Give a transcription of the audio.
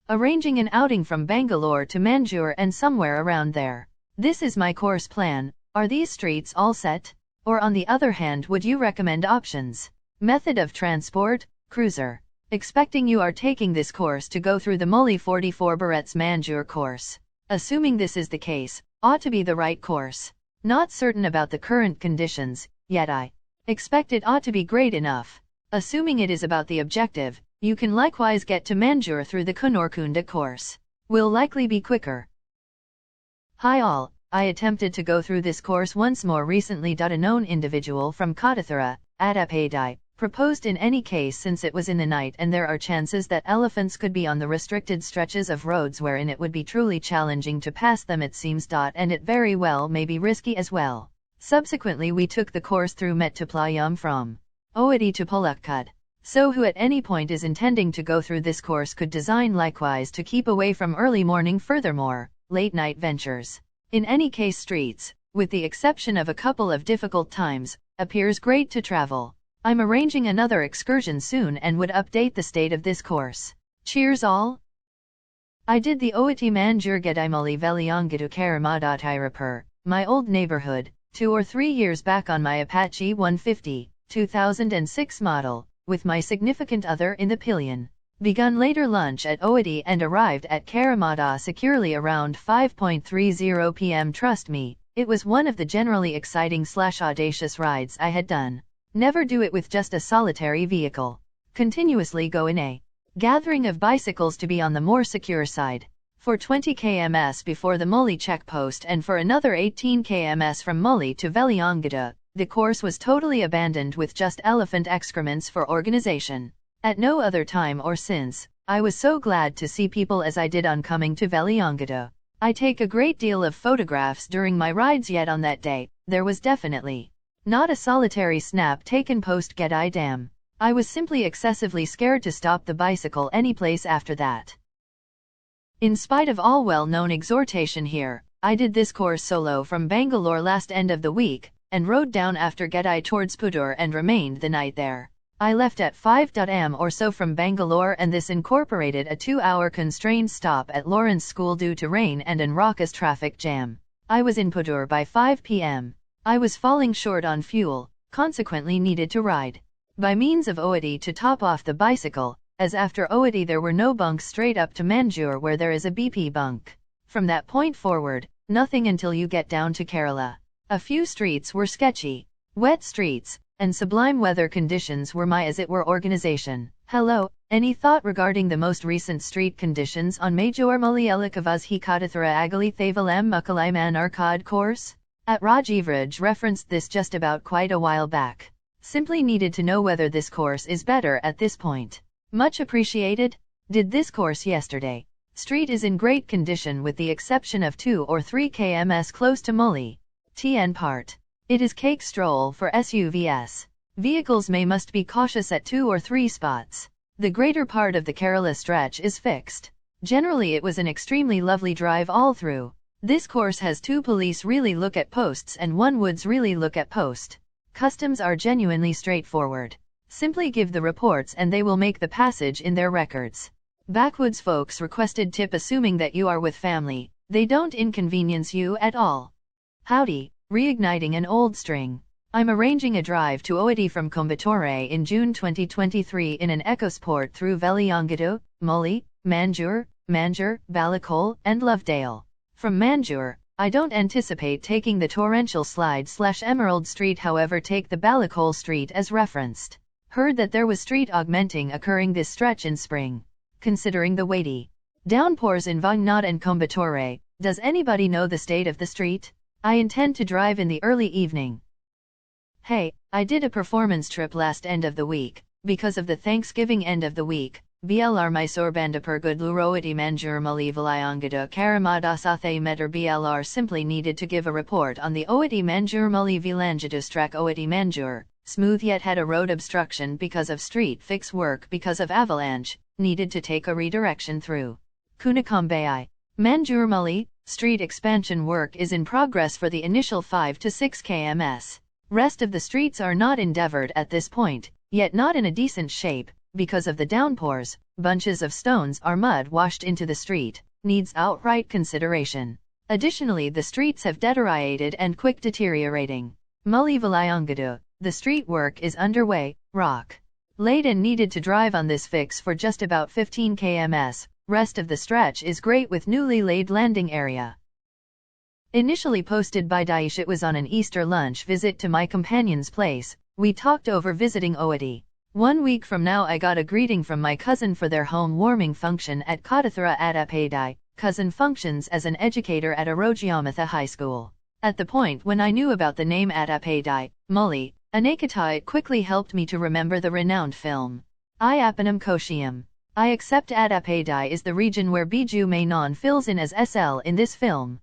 arranging an outing from Bangalore to Manjur and somewhere around there. This is my course plan. Are these streets all set? Or on the other hand, would you recommend options? Method of transport, cruiser. Expecting you are taking this course to go through the Mulli 44 Barrett's Manjur course. Assuming this is the case, ought to be the right course. Not certain about the current conditions, yet I expect it ought to be great enough. Assuming it is about the objective, you can likewise get to Manjur through the Kunorkunda course. Will likely be quicker. Hi all, I attempted to go through this course once more recently. A known individual from Kottathara Attappadi proposed in any case, since it was in the night and there are chances that elephants could be on the restricted stretches of roads wherein it would be truly challenging to pass them, it seems, and it very well may be risky as well. Subsequently we took the course through Mettuplayam from Ooty to Palakkad. So who at any point is intending to go through this course could design likewise to keep away from early morning, furthermore, late night ventures. In any case, streets, with the exception of a couple of difficult times, appears great to travel. I'm arranging another excursion soon and would update the state of this course. Cheers all! I did the Ooty Manjur Gedimuli Veliangadu Karamadai, my old neighborhood, 2 or 3 years back on my Apache 150, 2006 model, with my significant other in the pillion. Begun later lunch at Ooty and arrived at Karamadai securely around 5:30 p.m. Trust me, it was one of the generally exciting/audacious rides I had done. Never do it with just a solitary vehicle. Continuously go in a gathering of bicycles to be on the more secure side. For 20 kms before the Mulli checkpost and for another 18 kms from Mulli to Veliangadu, the course was totally abandoned with just elephant excrements for organization. At no other time or since, I was so glad to see people as I did on coming to Veliangadu. I take a great deal of photographs during my rides, yet on that day, there was definitely not a solitary snap taken post Gedai Dam. I was simply excessively scared to stop the bicycle any place after that. In spite of all well-known exhortation here, I did this course solo from Bangalore last end of the week, and rode down after Gedai towards Pudur and remained the night there. I left at 5 am or so from Bangalore, and this incorporated a 2-hour constrained stop at Lawrence School due to rain and an raucous traffic jam. I was in Pudur by 5 p.m. I was falling short on fuel, consequently needed to ride by means of Ooty to top off the bicycle, as after Ooty there were no bunks straight up to Manjur where there is a BP bunk. From that point forward, nothing until you get down to Kerala. A few streets were sketchy. Wet streets and sublime weather conditions were my as it were organization. Hello, any thought regarding the most recent street conditions on Major Mulli Elikavaz Kottathara Agali Thavalam Mukalaiman Arkad course? At Rajivraj referenced this just about quite a while back. Simply needed to know whether this course is better at this point. Much appreciated. Did this course yesterday. Street is in great condition with the exception of 2 or 3 kms close to Mulli. TN part. It is cake stroll for SUVs. Vehicles must be cautious at 2 or 3 spots. The greater part of the Kerala stretch is fixed. Generally it was an extremely lovely drive all through. This course has 2 police really look at posts and 1 woods really look at post. Customs are genuinely straightforward. Simply give the reports and they will make the passage in their records. Backwoods folks requested tip assuming that you are with family. They don't inconvenience you at all. Howdy, reigniting an old string. I'm arranging a drive to Ooty from Coimbatore in June 2023 in an EcoSport through Veliangadu, Mulli, Manjur, Balakol, and Lovedale. From Manjur, I don't anticipate taking the torrential slide/Emerald Street, however take the Balakol Street as referenced. Heard that there was street augmenting occurring this stretch in spring. Considering the weighty downpours in Vagnad and Coimbatore, does anybody know the state of the street? I intend to drive in the early evening. Hey, I did a performance trip last end of the week, because of the Thanksgiving end of the week. BLR Mysore Bandapur Gudluroati Manjur Mulli Veliangadu Karamadai Sathe Meter BLR simply needed to give a report on the Ooty Manjur Mulli Veliangadu Strak Ooty Manjur. Smooth yet had a road obstruction because of street fix work because of avalanche, needed to take a redirection through Kunakambai. Manjur Mulli, street expansion work is in progress for the initial 5 to 6 kms. Rest of the streets are not endeavored at this point, yet not in a decent shape, because of the downpours, bunches of stones or mud washed into the street, needs outright consideration. Additionally, the streets have deteriorated and quick deteriorating. Mulli Vilayangadu, the street work is underway, rock laid and needed to drive on this fix for just about 15 kms, rest of the stretch is great with newly laid landing area. Initially posted by Dijeesh, it was on an Easter lunch visit to my companion's place. We talked over visiting Ooty. 1 week from now I got a greeting from my cousin for their home warming function at Kottathara Attappadi. Cousin functions as an educator at Arogyamatha Highschool. At the point when I knew about the name Attappadi, Mulli, Annaikatta, it quickly helped me to remember the renowned film Ayyappanum Koshiyum. I accept Attappadi is the region where Biju Menon fills in as SL in this film.